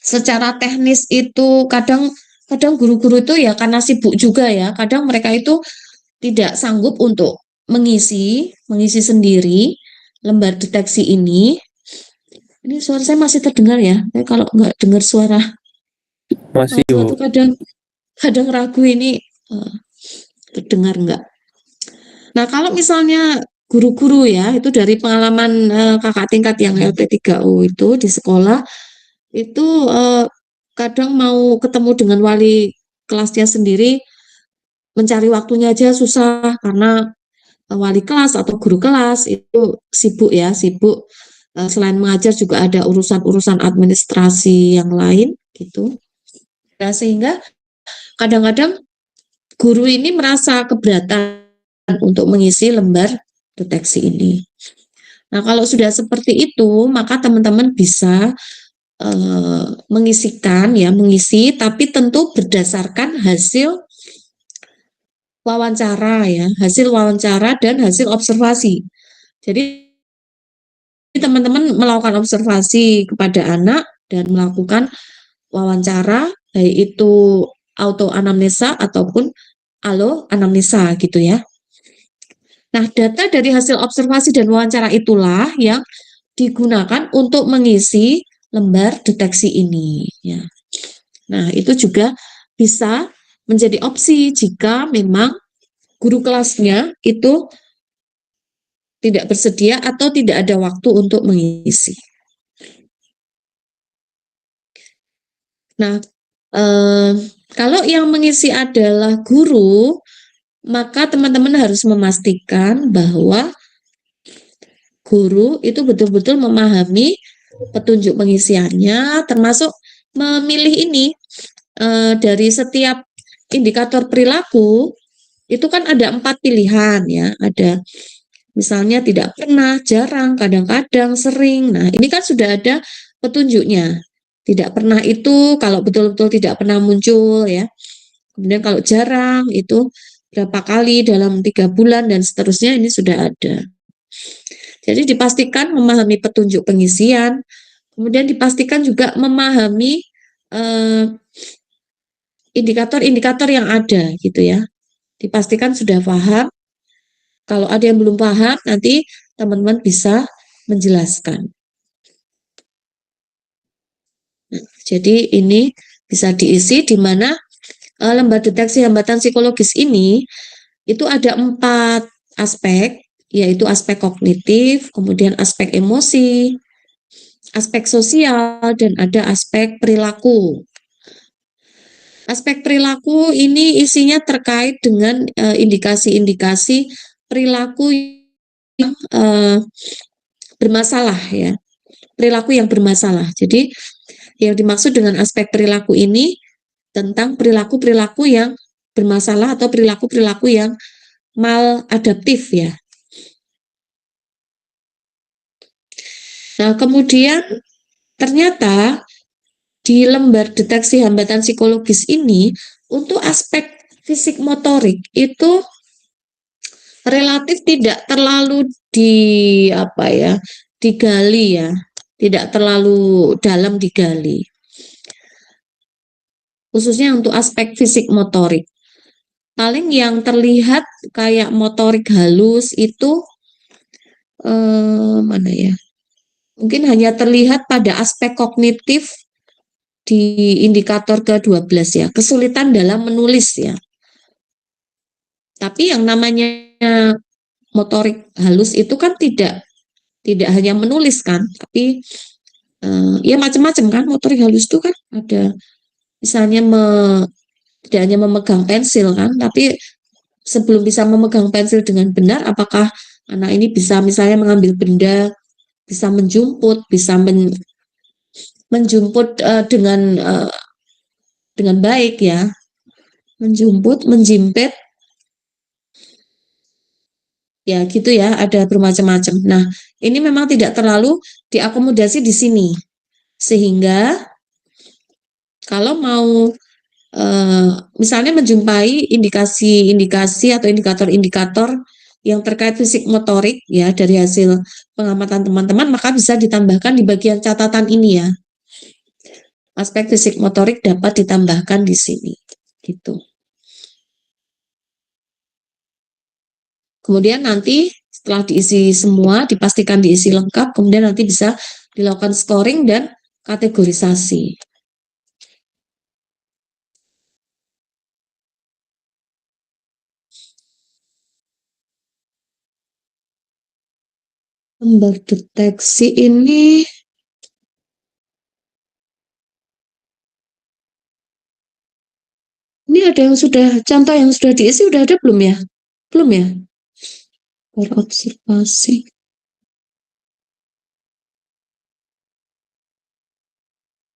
secara teknis itu kadang guru-guru itu ya karena sibuk juga ya, kadang mereka itu tidak sanggup untuk mengisi sendiri lembar deteksi ini. Ini suara saya masih terdengar ya. Kalau nggak dengar suara Masih itu kadang ragu ini terdengar nggak. Nah, kalau misalnya guru-guru ya, itu dari pengalaman kakak tingkat yang LP3U itu di sekolah, itu kadang mau ketemu dengan wali kelasnya sendiri, mencari waktunya aja susah karena wali kelas atau guru kelas itu sibuk ya, sibuk. Selain mengajar juga ada urusan-urusan administrasi yang lain gitu. Nah, sehingga kadang-kadang guru ini merasa keberatan untuk mengisi lembar deteksi ini. Nah, kalau sudah seperti itu, maka teman-teman bisa mengisi, tapi tentu berdasarkan hasil wawancara ya, hasil wawancara dan hasil observasi. Jadi teman-teman melakukan observasi kepada anak dan melakukan wawancara, baik itu auto anamnesa ataupun alo anamnesa gitu ya. Nah, data dari hasil observasi dan wawancara itulah yang digunakan untuk mengisi lembar deteksi ini ya. Nah, itu juga bisa menjadi opsi jika memang guru kelasnya itu tidak bersedia atau tidak ada waktu untuk mengisi. Nah, kalau yang mengisi adalah guru, maka teman-teman harus memastikan bahwa guru itu betul-betul memahami petunjuk pengisiannya, termasuk memilih ini dari setiap indikator perilaku itu kan ada 4 pilihan ya, ada misalnya tidak pernah, jarang, kadang-kadang, sering. Nah, ini kan sudah ada petunjuknya. Tidak pernah itu kalau betul-betul tidak pernah muncul ya. Kemudian kalau jarang itu berapa kali dalam 3 bulan dan seterusnya ini sudah ada. Jadi dipastikan memahami petunjuk pengisian, kemudian dipastikan juga memahami indikator-indikator yang ada gitu ya. Dipastikan sudah paham. Kalau ada yang belum paham, nanti teman-teman bisa menjelaskan. Nah, jadi ini bisa diisi di mana lembar deteksi hambatan psikologis ini itu ada 4 aspek, yaitu aspek kognitif, kemudian aspek emosi, aspek sosial, dan ada aspek perilaku. Aspek perilaku ini isinya terkait dengan indikasi-indikasi perilaku yang bermasalah ya, perilaku yang bermasalah. Jadi yang dimaksud dengan aspek perilaku ini tentang perilaku-perilaku yang bermasalah atau perilaku-perilaku yang maladaptif ya. Nah, kemudian ternyata di lembar deteksi hambatan psikologis ini untuk aspek fisik motorik itu relatif tidak terlalu digali ya, tidak terlalu dalam digali. Khususnya untuk aspek fisik motorik. Paling yang terlihat kayak motorik halus itu mana ya? Mungkin hanya terlihat pada aspek kognitif di indikator ke-12 ya, kesulitan dalam menulis ya. Tapi yang namanya motorik halus itu kan tidak hanya menulis kan, tapi ya macam-macam kan. Motorik halus itu kan ada misalnya tidak hanya memegang pensil kan, tapi sebelum bisa memegang pensil dengan benar, apakah anak ini bisa misalnya mengambil benda, bisa menjumput, bisa menjumput dengan baik ya, menjumput, menjimpit, ya gitu ya, ada bermacam-macam. Nah, ini memang tidak terlalu diakomodasi di sini, sehingga kalau mau misalnya menjumpai indikasi-indikasi atau indikator-indikator yang terkait fisik motorik ya dari hasil pengamatan teman-teman, maka bisa ditambahkan di bagian catatan ini ya. Aspek fisik motorik dapat ditambahkan di sini. Gitu. Kemudian nanti setelah diisi semua, dipastikan diisi lengkap, kemudian nanti bisa dilakukan scoring dan kategorisasi. Lembar deteksi ini ada yang sudah, contoh yang sudah diisi udah ada belum ya? Belum ya? Berobservasi.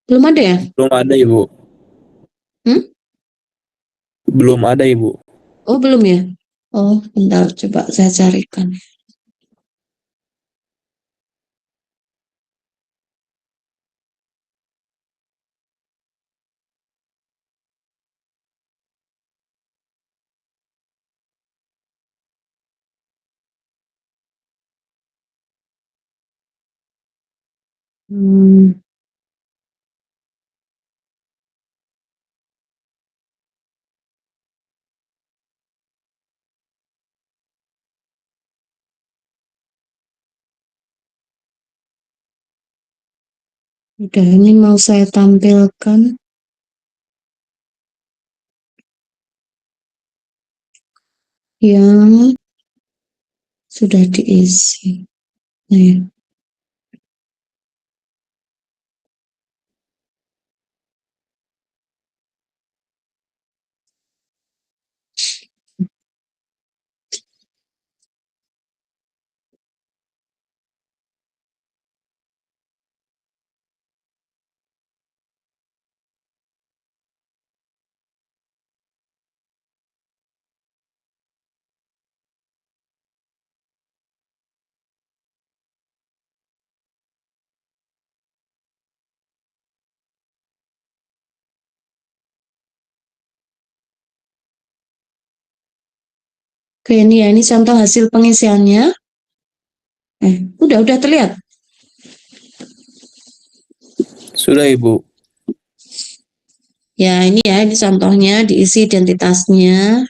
Belum ada ya? Belum ada, Ibu. Belum ada, Ibu. Oh, belum ya? Oh, bentar, coba saya carikan. Hmm. Udah, ini mau saya tampilkan yang sudah diisi. Nah, Oke, ini ya, ini contoh hasil pengisiannya. Udah terlihat. Sudah, Ibu. Ya, ini contohnya diisi identitasnya.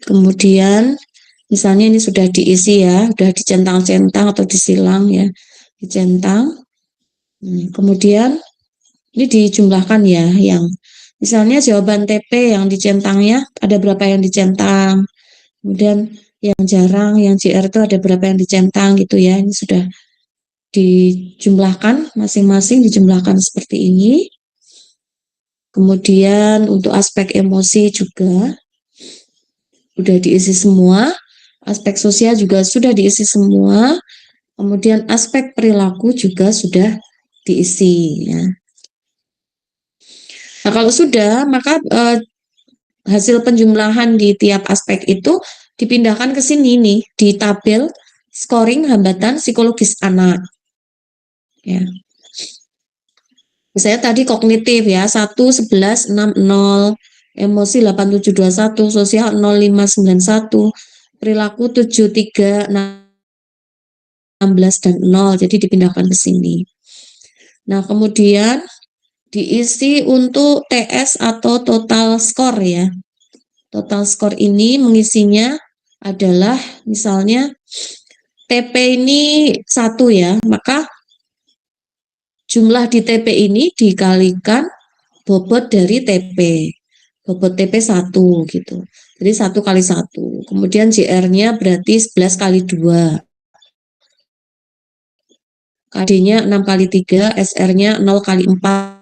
Kemudian misalnya ini sudah diisi ya, sudah dicentang-centang atau disilang ya, dicentang. Kemudian ini dijumlahkan ya, yang misalnya jawaban TP yang dicentangnya ada berapa yang dicentang. Kemudian yang jarang, yang JR itu ada berapa yang dicentang gitu ya. Ini sudah dijumlahkan, masing-masing dijumlahkan seperti ini. Kemudian untuk aspek emosi juga sudah diisi semua. Aspek sosial juga sudah diisi semua. Kemudian aspek perilaku juga sudah diisi ya. Nah, kalau sudah, maka hasil penjumlahan di tiap aspek itu dipindahkan ke sini nih, di tabel scoring hambatan psikologis anak. Ya. Misalnya tadi kognitif ya, 1, 11, 6, 0, emosi 8721, sosial 0591, perilaku 73, 16, dan 0, jadi dipindahkan ke sini. Nah, kemudian diisi untuk TS atau total score ya. Total score ini mengisinya adalah misalnya TP ini 1 ya, maka jumlah di TP ini dikalikan bobot dari TP. Bobot TP 1 gitu. Jadi 1 kali 1. Kemudian JR-nya berarti 11 kali 2. KD-nya 6 kali 3, SR-nya 0 kali 4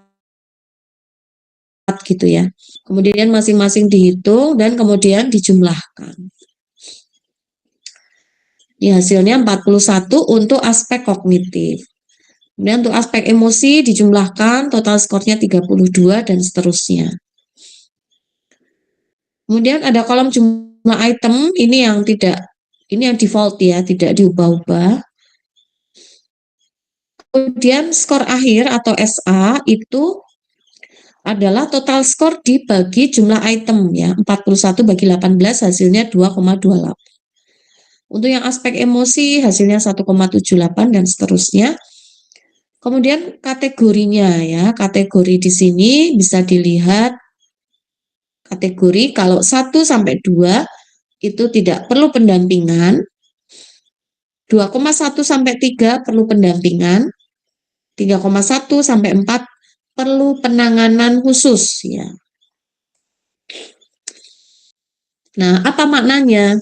gitu ya. Kemudian masing-masing dihitung dan kemudian dijumlahkan. Ini hasilnya 41 untuk aspek kognitif. Kemudian untuk aspek emosi dijumlahkan, total skornya 32 dan seterusnya. Kemudian ada kolom jumlah item, ini yang default ya, tidak diubah-ubah. Kemudian skor akhir atau SA itu adalah total skor dibagi jumlah item ya, 41 bagi 18 hasilnya 2,28. Untuk yang aspek emosi hasilnya 1,78 dan seterusnya. Kemudian kategorinya ya, kategori di sini bisa dilihat kategori kalau 1 sampai 2 itu tidak perlu pendampingan, 2,1 sampai 3 perlu pendampingan, 3,1 sampai 4 perlu penanganan khusus ya. Nah, apa maknanya?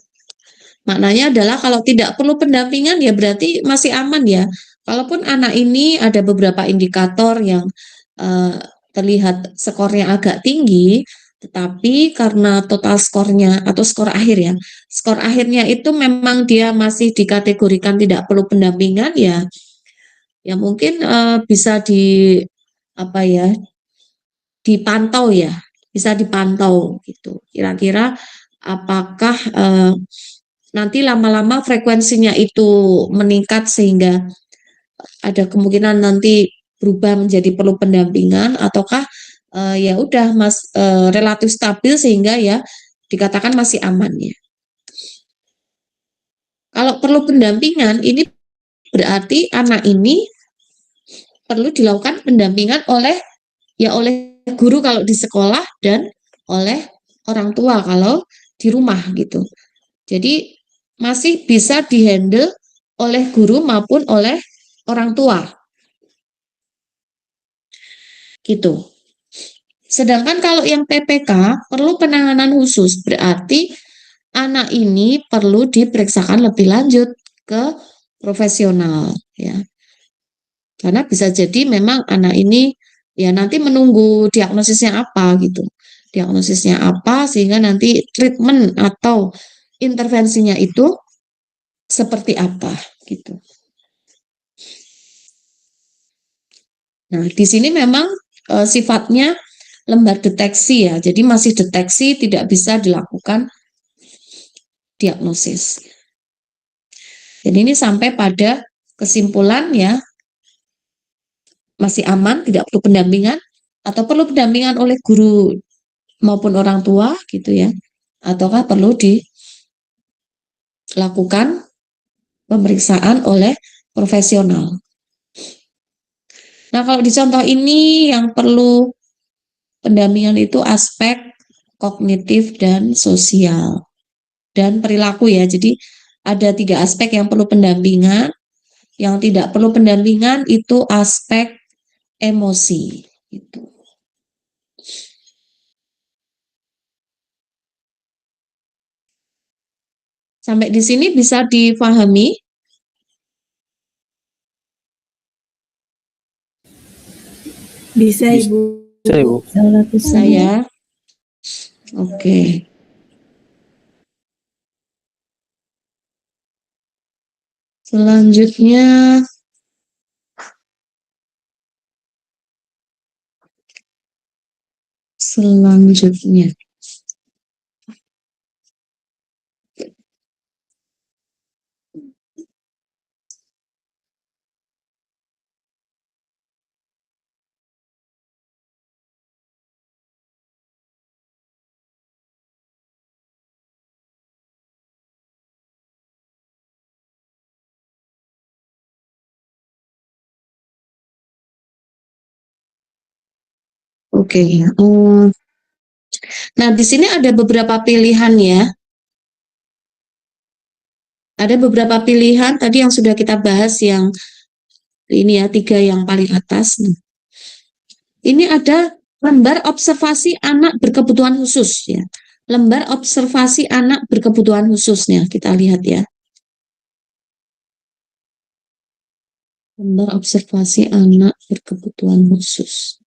Maknanya adalah kalau tidak perlu pendampingan ya berarti masih aman ya. Kalaupun anak ini ada beberapa indikator yang terlihat skornya agak tinggi, tetapi karena total skornya atau skor akhir ya, skor akhirnya itu memang dia masih dikategorikan tidak perlu pendampingan ya, ya mungkin bisa dipantau ya, bisa dipantau gitu. Kira-kira apakah nanti lama-lama frekuensinya itu meningkat sehingga ada kemungkinan nanti berubah menjadi perlu pendampingan ataukah ya udah relatif stabil sehingga ya dikatakan masih aman ya. Kalau perlu pendampingan ini berarti anak ini perlu dilakukan pendampingan oleh guru kalau di sekolah dan oleh orang tua kalau di rumah gitu. Jadi masih bisa dihandle oleh guru maupun oleh orang tua. Gitu. Sedangkan kalau yang PPK perlu penanganan khusus, berarti anak ini perlu diperiksakan lebih lanjut ke profesional ya. Karena bisa jadi memang anak ini ya nanti menunggu diagnosisnya apa gitu. Diagnosisnya apa sehingga nanti treatment atau intervensinya itu seperti apa gitu. Nah, di sini memang sifatnya lembar deteksi ya. Jadi masih deteksi, tidak bisa dilakukan diagnosis. Jadi ini sampai pada kesimpulan ya, masih aman, tidak perlu pendampingan, atau perlu pendampingan oleh guru maupun orang tua gitu ya, ataukah perlu lakukan pemeriksaan oleh profesional. Nah, kalau di contoh ini yang perlu pendampingan itu aspek kognitif dan sosial dan perilaku ya. Jadi ada 3 aspek yang perlu pendampingan. Yang tidak perlu pendampingan itu aspek emosi. Gitu. Sampai di sini bisa difahami? Bisa Bisa, Ibu. Ibu. Saya. Oke. Selanjutnya oke. Nah, di sini ada beberapa pilihan ya. Ada beberapa pilihan tadi yang sudah kita bahas yang ini ya, 3 yang paling atas. Nah, ini ada lembar observasi anak berkebutuhan khusus ya. Lembar observasi anak berkebutuhan khususnya kita lihat ya. Lembar observasi anak berkebutuhan khusus.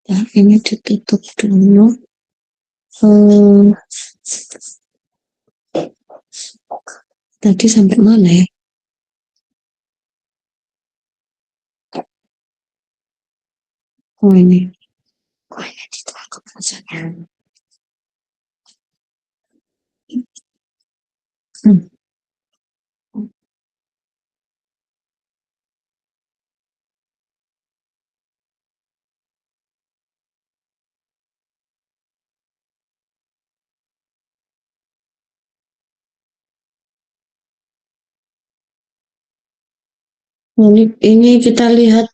Ya, ini ditutup dulu. Tadi sampai mana ya? Oh ini. Oh ini ditangkap saja. Ini kita lihat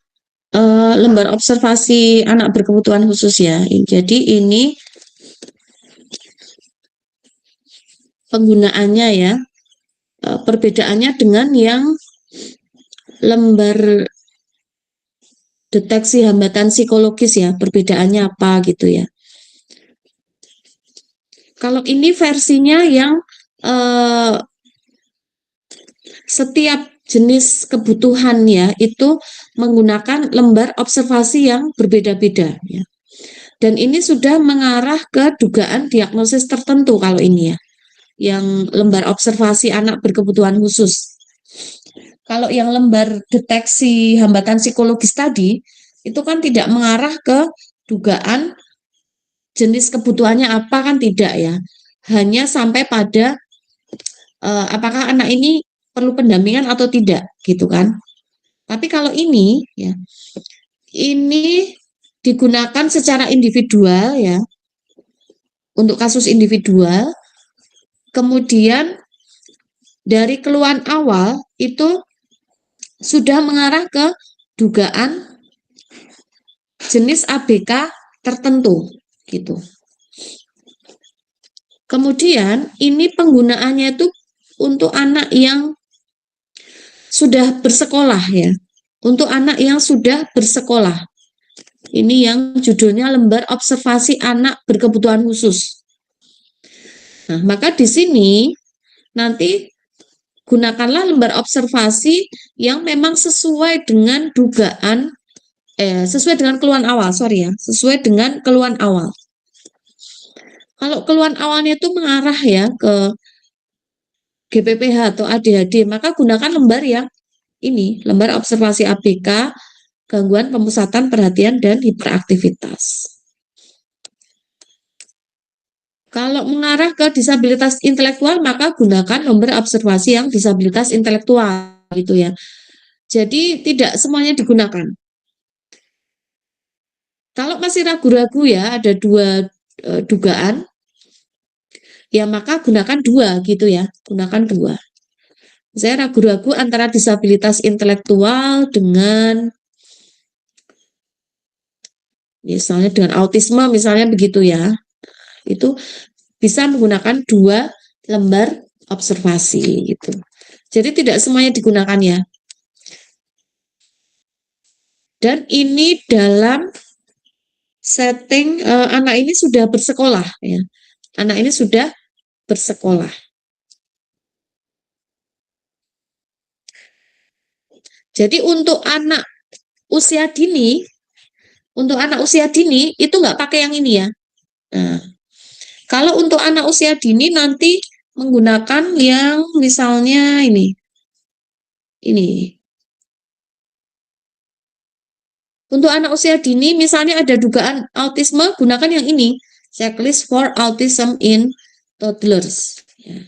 lembar observasi anak berkebutuhan khusus ya. Jadi ini penggunaannya ya. Perbedaannya dengan yang lembar deteksi hambatan psikologis ya. Perbedaannya apa gitu ya. Kalau ini versinya yang setiap jenis kebutuhan ya itu menggunakan lembar observasi yang berbeda-beda ya. Dan ini sudah mengarah ke dugaan diagnosis tertentu kalau ini ya. Yang lembar observasi anak berkebutuhan khusus. Kalau yang lembar deteksi hambatan psikologis tadi itu kan tidak mengarah ke dugaan jenis kebutuhannya apa kan tidak ya. Hanya sampai pada apakah anak ini perlu pendampingan atau tidak gitu kan. Tapi kalau ini ya ini digunakan secara individual ya untuk kasus individual. Kemudian dari keluhan awal itu sudah mengarah ke dugaan jenis ABK tertentu gitu. Kemudian ini penggunaannya itu untuk anak yang sudah bersekolah ya. Untuk anak yang sudah bersekolah. Ini yang judulnya lembar observasi anak berkebutuhan khusus. Nah, maka di sini nanti gunakanlah lembar observasi yang memang sesuai dengan dugaan sesuai dengan keluhan awal, sesuai dengan keluhan awal. Kalau keluhan awalnya itu mengarah ya ke GPPH atau ADHD, maka gunakan lembar yang ini, lembar observasi ABK, gangguan pemusatan perhatian dan hiperaktivitas. Kalau mengarah ke disabilitas intelektual, maka gunakan lembar observasi yang disabilitas intelektual gitu ya. Jadi tidak semuanya digunakan. Kalau masih ragu-ragu ya, ada dua dugaan, ya maka gunakan dua gitu ya, gunakan dua. Saya ragu-ragu antara disabilitas intelektual dengan misalnya dengan autisme misalnya begitu ya. Itu bisa menggunakan dua lembar observasi gitu. Jadi tidak semuanya digunakan ya. Dan ini dalam setting anak ini sudah bersekolah ya. Anak ini sudah bersekolah. Jadi untuk anak usia dini itu nggak pakai yang ini ya. Nah, kalau untuk anak usia dini nanti menggunakan yang misalnya ini. Untuk anak usia dini misalnya ada dugaan autisme, gunakan yang ini. Checklist for Autism in Toddlers. Ya.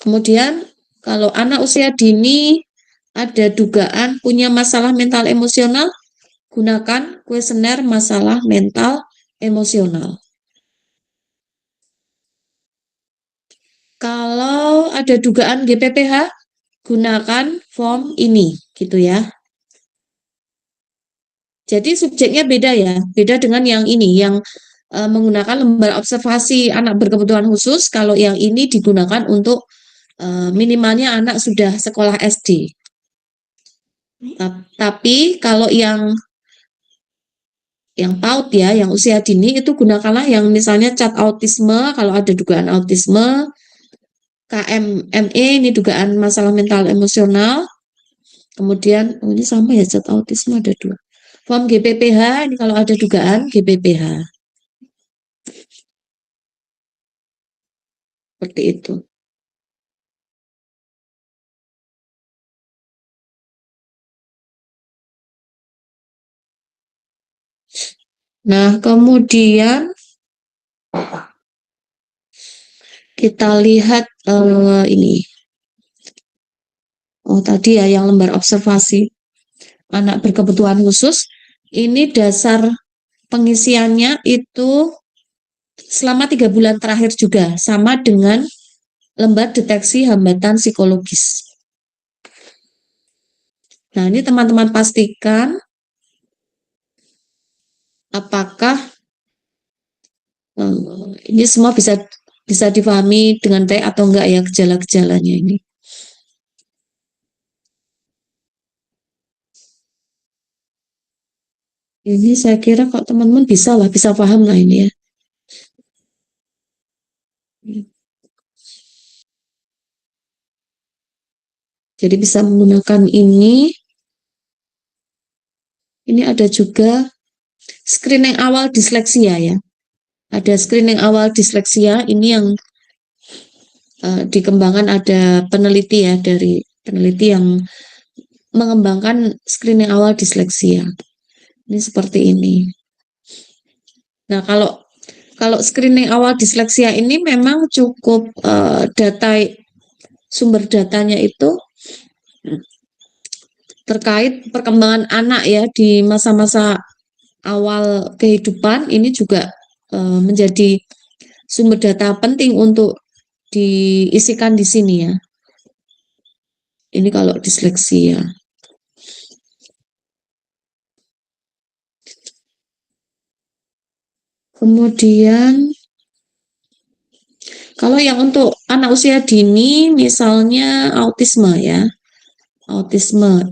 Kemudian kalau anak usia dini ada dugaan punya masalah mental emosional, gunakan kuesioner masalah mental emosional. Kalau ada dugaan GPPH, gunakan form ini, gitu ya. Jadi subjeknya beda ya, beda dengan yang ini, yang menggunakan lembar observasi anak berkebutuhan khusus. Kalau yang ini digunakan untuk minimalnya anak sudah sekolah SD. Tapi kalau yang PAUD ya, yang usia dini itu gunakanlah yang misalnya cat autisme, kalau ada dugaan autisme, KMME ini dugaan masalah mental emosional, kemudian ini sama ya cat autisme ada dua. Form GPPH ini kalau ada dugaan GPPH. Seperti itu. Nah, kemudian kita lihat ini. Oh, tadi ya yang lembar observasi anak berkebutuhan khusus. Ini dasar pengisiannya itu selama 3 bulan terakhir juga, sama dengan lembar deteksi hambatan psikologis. Nah, ini teman-teman pastikan apakah ini semua bisa dipahami dengan baik atau enggak ya gejala-gejalanya ini. Ini saya kira kok teman-teman bisa paham lah ini ya. Jadi bisa menggunakan ini. Ini ada juga screening awal disleksia ya. Ada screening awal disleksia, ini yang dikembangkan, ada peneliti ya, dari peneliti yang mengembangkan screening awal disleksia. Ini seperti ini. Nah, kalau screening awal disleksia ini memang cukup sumber datanya itu terkait perkembangan anak ya di masa-masa awal kehidupan, ini juga menjadi sumber data penting untuk diisikan di sini ya. Ini kalau disleksia. Kemudian kalau yang untuk anak usia dini misalnya autisme ya. Autisme